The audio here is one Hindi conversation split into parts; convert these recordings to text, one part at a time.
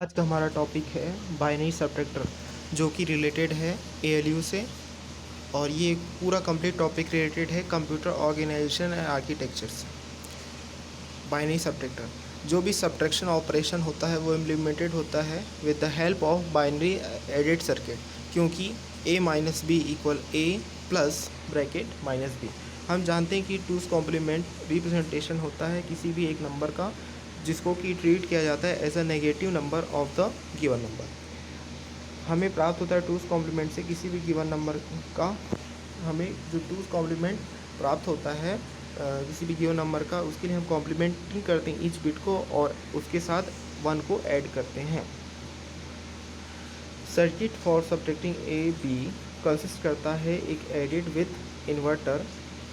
आज का हमारा टॉपिक है बाइनरी सबट्रैक्टर, जो कि रिलेटेड है एएलयू से। और ये पूरा कंप्लीट टॉपिक रिलेटेड है कंप्यूटर ऑर्गेनाइजेशन एंड आर्किटेक्चर से। बाइनरी सबट्रैक्टर, जो भी सब्ट्रैक्शन ऑपरेशन होता है वो इम्प्लीमेंटेड होता है with the help of binary added circuit, क्योंकि a minus B equal a plus bracket minus B. हम जानते हैं कि टूस कॉम्प्लीमेंट रिप्रेजेंटेशन होता है किसी भी एक नंबर का, जिसको कि ट्रीट किया जाता है as a negative number of the given number. हमें प्राप्त होता है टूस कॉम्प्लीमेंट से किसी भी गिवन नंबर का, हमें जो टूस कॉम्प्लीमेंट प्राप्त होता है किसी भी गिवन नंबर का, उसके लिए हम कॉम्प्लीमेंटिंग करते हैं ईच बिट को और उसके साथ 1 को ऐड करते हैं। Circuit for subtracting A B consist करता है एक एडेड विथ इन्वर्टर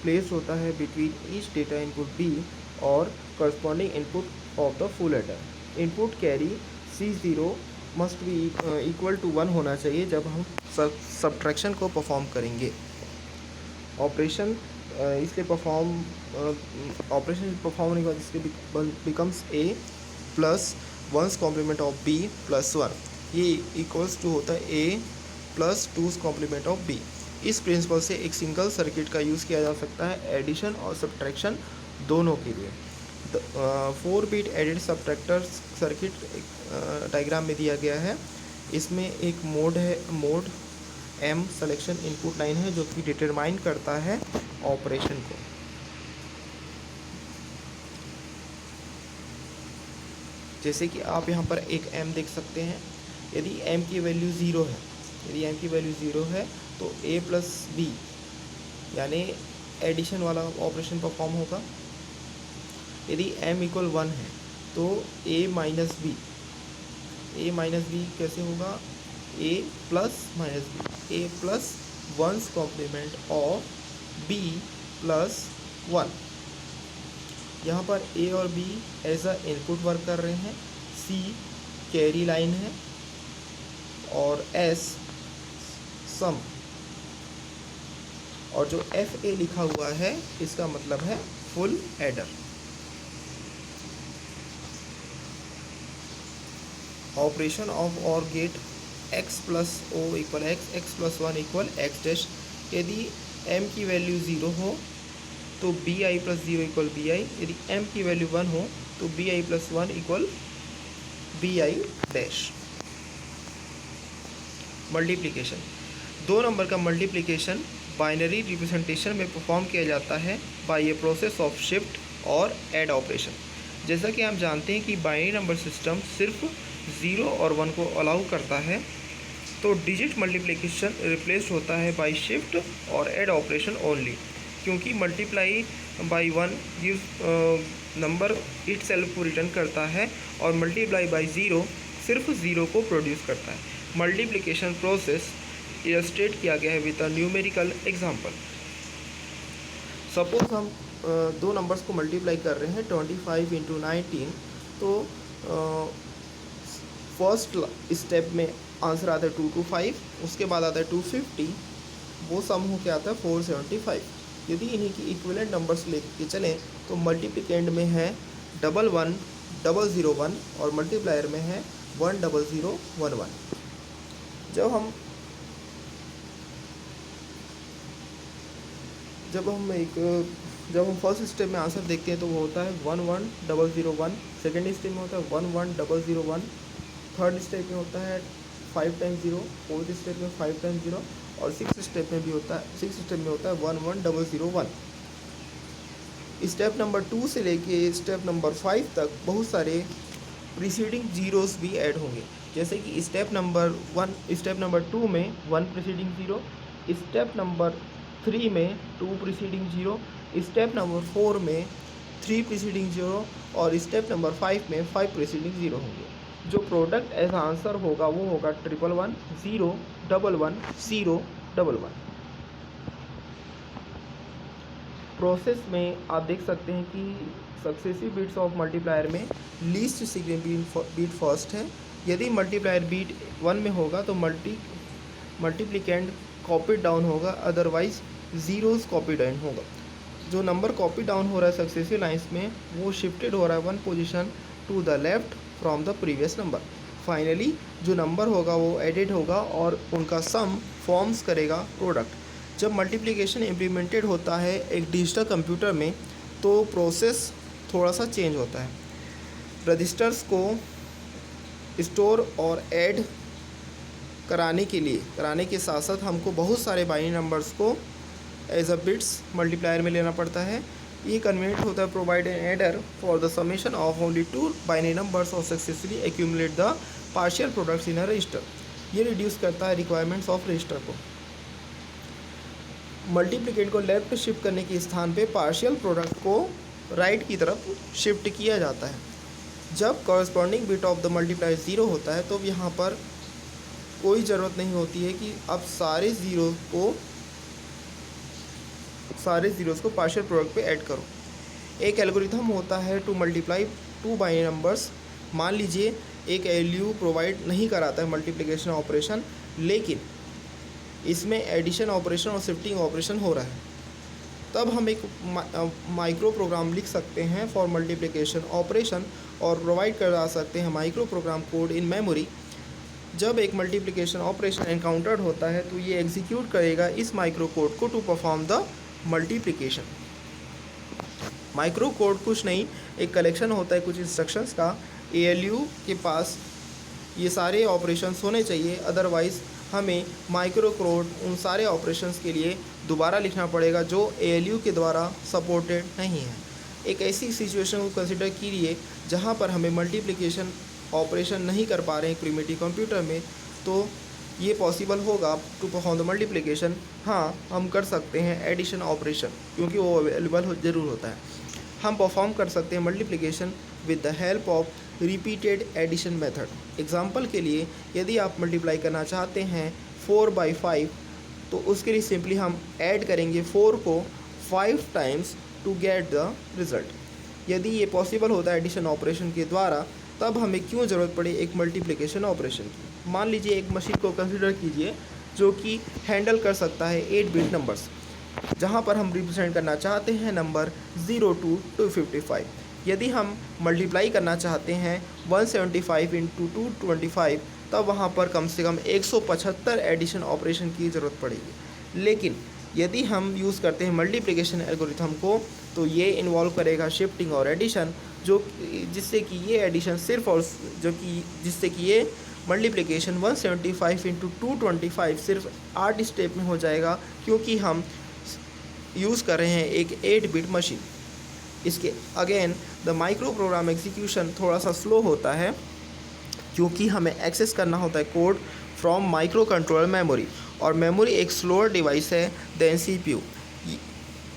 प्लेस होता है between each data input B और corresponding input of the full adder. Input carry C0 must be equal to 1 होना चाहिए जब हम सब्ट्रैक्शन को परफॉर्म करेंगे। ऑपरेशन इसलिए ऑपरेशन परफॉर्म होने के बाद इसके becomes A plus one's complement of B plus 1, ये इक्वल्स टू होता है A plus two's complement of B. इस प्रिंसिपल से एक सिंगल सर्किट का यूज़ किया जा सकता है एडिशन और सब्ट्रैक्शन दोनों के लिए। 4 bit added subtractor circuit diagram में दिया गया है। इसमें एक मोड है, mode M selection input line है, जो कि डिटरमाइन करता है ऑपरेशन को। जैसे कि आप यहाँ पर एक m देख सकते हैं। यदि m की वैल्यू 0 है, तो a प्लस बी यानी एडिशन वाला ऑपरेशन परफॉर्म होगा। यदि m इक्वल 1 है तो a माइनस बी कैसे होगा, a plus minus B, a plus one's complement of b plus 1। यहाँ पर a और b as a input work कर रहे हैं, c कैरी लाइन है और s सम, और जो fa लिखा हुआ है इसका मतलब है फुल एडर। ऑपरेशन ऑफ और gate x plus o equal x plus 1 equal x dash. यदि m की वैल्यू 0 हो तो bi प्लस 0 इक्वल bi। यदि m की वैल्यू 1 हो तो bi plus 1 equal bi dash. Multiplication, दो नंबर का मल्टीप्लिकेशन बाइनरी रिप्रेजेंटेशन में परफॉर्म किया जाता है by a process of shift और ऐड ऑपरेशन। जैसा कि आप जानते हैं कि बाइनरी नंबर सिस्टम सिर्फ 0 और 1 को अलाउ करता है, तो डिजिट मल्टीप्लिकेशन रिप्लेस्ड होता है बाय शिफ्ट और ऐड ऑपरेशन ओनली, क्योंकि multiply by 1 gives number it self को रिटर्न करता है और मल्टीप्लाई बाय 0 सिर्फ 0 को प्रोड्यूस करता है। मल्टीप्लिकेशन प्रोसेस इलस्ट्रेट किया गया है with a numerical example. Suppose हम दो नंबर्स को मल्टीप्लाई कर रहे हैं 25 इंटू 19, तो फर्स्ट स्टेप में आंसर आता है 225, उसके बाद आता है 250, वो सम हो के आता है 475। यदि इन्हीं की इक्विवेलेंट नंबर्स लेके चलें तो मल्टीप्लिकेंड में है 111,001 और मल्टीप्लायर में है 10011। जब हम फर्स्ट स्टेप में आंसर देखते हैं तो वो होता है 11001, सेकेंड स्टेप में होता है 11001, थर्ड स्टेप में होता है 5 टाइम्स 0, फोर्थ स्टेप में 5 टाइम्स 0 और सिक्स स्टेप में होता है 11001। स्टेप नंबर 2 से लेके स्टेप नंबर 5 तक बहुत सारे प्रीसीडिंग जीरोस भी ऐड होंगे। जैसे कि स्टेप नंबर 2 में 1 प्रीसीडिंग 0, स्टेप नंबर 3 में 2 प्रीसीडिंग 0, स्टेप नंबर 4 में 3 प्रीसीडिंग 0 और स्टेप नंबर 5 में 5 प्रीसीडिंग 0 होंगे। जो प्रोडक्ट एज आंसर होगा वो होगा 111, 0, 11, 0, 11। प्रोसेस में आप देख सकते हैं कि सक्सेसिव बिट्स ऑफ मल्टीप्लायर में लीस्ट सिग्निफिकेंट बीट फर्स्ट है। यदि मल्टीप्लायर बीट 1 में होगा तो मल्टीप्लिकेंड कॉपी डाउन होगा, अदरवाइज जीरोस कॉपी डाउन होगा। जो नंबर कॉपी डाउन हो रहा है सक्सेसिव लाइन्स में वो शिफ्टेड हो रहा है 1 position to the left from the previous number. Finally जो नंबर होगा वो एडिट होगा और उनका सम फॉर्म्स करेगा प्रोडक्ट। जब मल्टीप्लिकेशन इम्प्लीमेंटेड होता है एक डिजिटल कंप्यूटर में तो प्रोसेस थोड़ा सा चेंज होता है। रजिस्टर्स को स्टोर और ऐड कराने के साथ साथ हमको बहुत सारे बाइनरी नंबर्स को एज अ बिट्स मल्टीप्लायर में लेना पड़ता है। ये कन्वीनियंट होता है provide an adder for the summation of only 2 binary numbers और successfully accumulate the partial products in a register. ये रिड्यूस करता है रिक्वायरमेंट्स ऑफ रजिस्टर को। मल्टीप्लिकेंट को लेफ्ट शिफ्ट करने के स्थान पे पार्शियल प्रोडक्ट को राइट की तरफ शिफ्ट किया जाता है। जब corresponding bit of the multiply 0 होता है तो यहाँ पर कोई ज़रूरत नहीं होती है कि अब सारे ज़ीरोज़ को पार्शियल प्रोडक्ट पे ऐड करो। एक एल्गोरिथम होता है टू मल्टीप्लाई 2 बाइनरी नंबर्स। मान लीजिए एक एलयू प्रोवाइड नहीं कराता है मल्टीप्लिकेशन ऑपरेशन, लेकिन इसमें एडिशन ऑपरेशन और शिफ्टिंग ऑपरेशन हो रहा है, तब हम एक माइक्रो प्रोग्राम लिख सकते हैं फॉर मल्टीप्लिकेशन ऑपरेशन और प्रोवाइड करा सकते हैं micro program code in memory. जब एक मल्टीप्लिकेशन ऑपरेशन एनकाउंटर्ड होता है तो ये एग्जीक्यूट करेगा इस माइक्रो कोड को to perform the multiplication. Micro code कुछ नहीं, एक कलेक्शन होता है कुछ इंस्ट्रक्शंस का। एएलयू के पास ये सारे ऑपरेशंस होने चाहिए, अदरवाइज़ हमें माइक्रो कोड उन सारे ऑपरेशंस के लिए दोबारा लिखना पड़ेगा जो एएलयू के द्वारा सपोर्टेड नहीं है। एक ऐसी सिचुएशन को कंसिडर कीजिए जहाँ पर हमें मल्टीप्लिकेशन ऑपरेशन नहीं कर पा रहे हैं प्रिमिटिव कंप्यूटर में, तो ये पॉसिबल होगा टू परफॉर्म द मल्टीप्लिकेशन। हाँ, हम कर सकते हैं एडिशन ऑपरेशन क्योंकि वो अवेलेबल ज़रूर होता है। हम परफॉर्म कर सकते हैं multiplication with the help of repeated addition method. Example के लिए यदि आप मल्टीप्लाई करना चाहते हैं 4/5 तो उसके लिए सिंपली हम ऐड करेंगे 4 को 5 times to get the result. यदि ये पॉसिबल होता है एडिशन ऑपरेशन के द्वारा, तब हमें क्यों ज़रूरत पड़े एक मल्टीप्लिकेशन ऑपरेशन की। मान लीजिए एक मशीन को कंसिडर कीजिए जो कि हैंडल कर सकता है 8 बिट नंबर्स, जहाँ पर हम रिप्रेजेंट करना चाहते हैं नंबर 0 to 255। यदि हम मल्टीप्लाई करना चाहते हैं 175 × 225, तब वहाँ पर कम से कम 175 एडिशन ऑपरेशन की ज़रूरत पड़ेगी। लेकिन यदि हम यूज़ करते हैं मल्टीप्लिकेशन एल्गोरिथम को तो ये इन्वॉल्व करेगा शिफ्टिंग और एडिशन, जिससे कि ये एडिशन सिर्फ और जिससे कि ये मल्टीप्लिकेशन 175 × 225 सिर्फ 8 स्टेप में हो जाएगा, क्योंकि हम यूज़ कर रहे हैं एक 8 बिट मशीन। इसके again the micro program execution थोड़ा सा स्लो होता है क्योंकि हमें एक्सेस करना होता है code from micro controller memory, और मेमोरी एक स्लोअर डिवाइस है than CPU।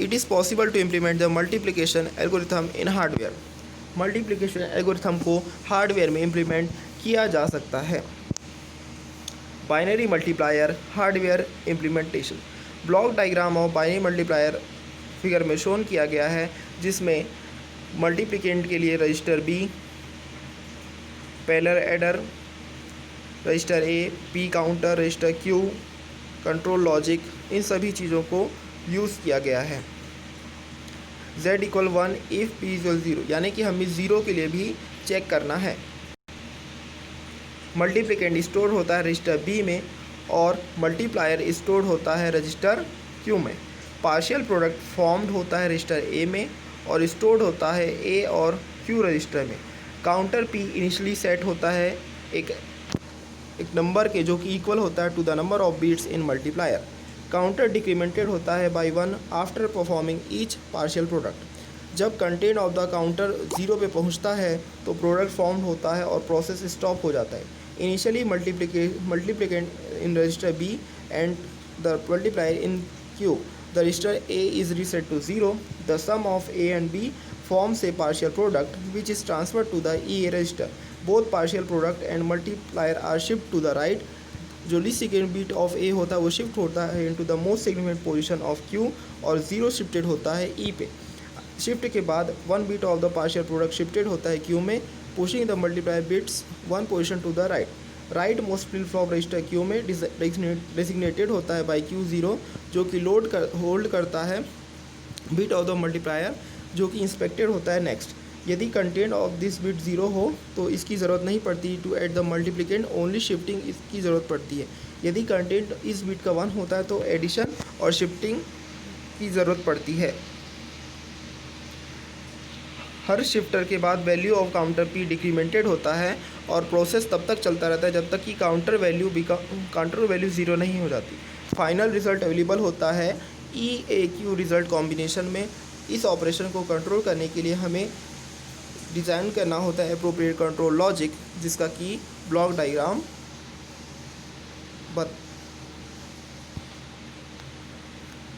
It is possible to implement the multiplication algorithm in hardware. Multiplication algorithm को हार्डवेयर में इम्प्लीमेंट किया जा सकता है। Binary multiplier hardware implementation. Block diagram of binary multiplier figure में शोन किया गया है, जिसमें मल्टीप्लिकेंट के लिए register B, parallel adder, register A, P counter, register Q, control logic, इन सभी चीज़ों को यूज़ किया गया है। Z = 1 इफ़ P = 0, यानी कि हमें 0 के लिए भी चेक करना है। मल्टीप्लिकेंट स्टोर होता है रजिस्टर B में और मल्टीप्लायर स्टोर होता है रजिस्टर Q में। पार्शियल प्रोडक्ट फॉर्म्ड होता है रजिस्टर A में और स्टोर्ड होता है A और Q रजिस्टर में। काउंटर P इनिशियली सेट होता है एक नंबर के जो कि इक्वल होता है to the number of bits in multiplier. Counter decremented होता है by 1 after performing each partial product. जब कंटेंट ऑफ द काउंटर 0 पे पहुंचता है तो प्रोडक्ट फॉर्म होता है और प्रोसेस स्टॉप हो जाता है। Initially multiplicand in register B and the multiplier in Q, the register A is reset to 0. The sum of A and B forms a partial product which is transferred to the EA register. Both partial product and multiplier are shipped to the right. जो least significant bit of A होता है वो शिफ्ट होता है into the most significant position of Q और 0 शिफ्टेड होता है E पे। शिफ्ट के बाद 1 bit of the partial product shifted होता है Q में, pushing the multiplier bits 1 position to the right. Right most flip flop register Q में डेजिग्नेटेड होता है बाई Q0, जो कि होल्ड करता है बिट ऑफ द मल्टीप्लायर जो कि इंस्पेक्टेड होता है नेक्स्ट। यदि कंटेंट ऑफ दिस बिट 0 हो तो इसकी ज़रूरत नहीं पड़ती। To add the multiplicand only shifting इसकी ज़रूरत पड़ती है। यदि कंटेंट इस बिट का 1 होता है तो एडिशन और शिफ्टिंग की ज़रूरत पड़ती है। हर शिफ्टर के बाद वैल्यू ऑफ काउंटर पी डिक्रीमेंटेड होता है और प्रोसेस तब तक चलता रहता है जब तक कि काउंटर वैल्यू 0 नहीं हो जाती। फाइनल रिजल्ट अवेलेबल होता है EAQ रिजल्ट कॉम्बिनेशन में। इस ऑपरेशन को कंट्रोल करने के लिए हमें डिज़ाइन करना होता है एप्रोप्रिएट कंट्रोल लॉजिक, जिसका कि ब्लॉक डायग्राम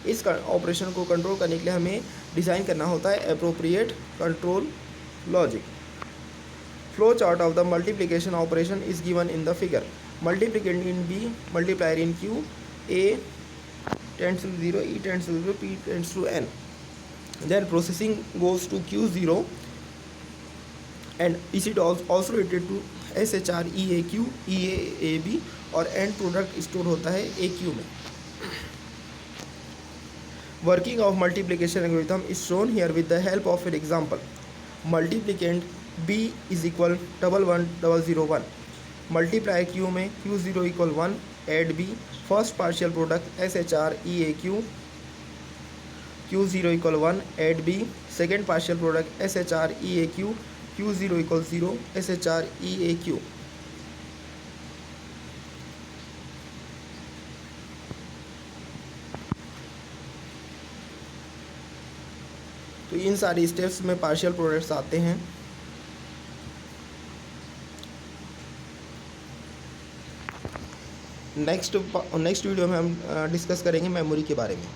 इस ऑपरेशन को कंट्रोल करने के लिए हमें डिज़ाइन करना होता है appropriate control logic. Flow chart of the multiplication operation is given in the figure. Multiplicand in B, multiplier in Q, A tends to 0, E tends to 0, P tends to N. Then processing goes to Q0 and is it also related to SHR EAQ, EAAB और एंड प्रोडक्ट स्टोर होता है AQ में। Working of multiplication algorithm is shown here with the help of an example. Multiplicand B is equal 11101. Multiply Q में Q0 equal 1, add B, first partial product SHR EAQ, Q0 equal 1, add B, second partial product SHR EAQ, Q0 equal 0, SHR EAQ. तो इन सारी स्टेप्स में पार्शियल प्रोडक्ट्स आते हैं। नेक्स्ट वीडियो में हम डिस्कस करेंगे मेमोरी के बारे में।